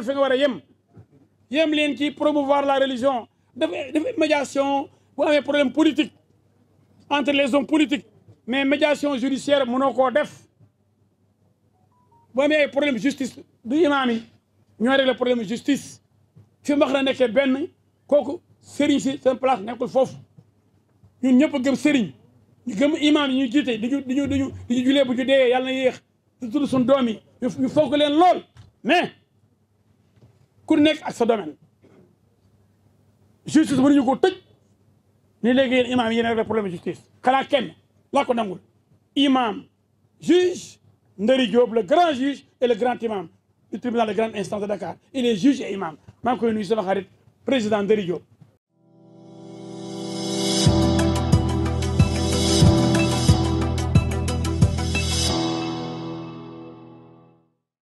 yemal fi nga war a yem leen ci promouvoir la religion def médiation bu amee problème politique entre les hommes politiques mais médiation judiciaire mënoo koo def bu amee ay problème justice du imaam yi ñoo régler problème justice fi wax na nekkee benn kooku sëriñ si seen place nekkul foofu ñun ñëpp a gëm sëriñ ñu gëm imaam yi ñu jiite diñu julee bu ñu dee yàlla na yéex di tudd suñu doom yi ñu fonk leen lool mais ku nekk ak sa domaine justice mënuñu ko tëj ni léegi yéen imaam yi yéen rek problème justice xanaa kenn laa ko nangul imam juge Ndari Diop le grand juge et le grand imam du tribunal de grande instance de Dakar il est juge et imam maa ngi koy nuyu sama xarit président Ndari Diop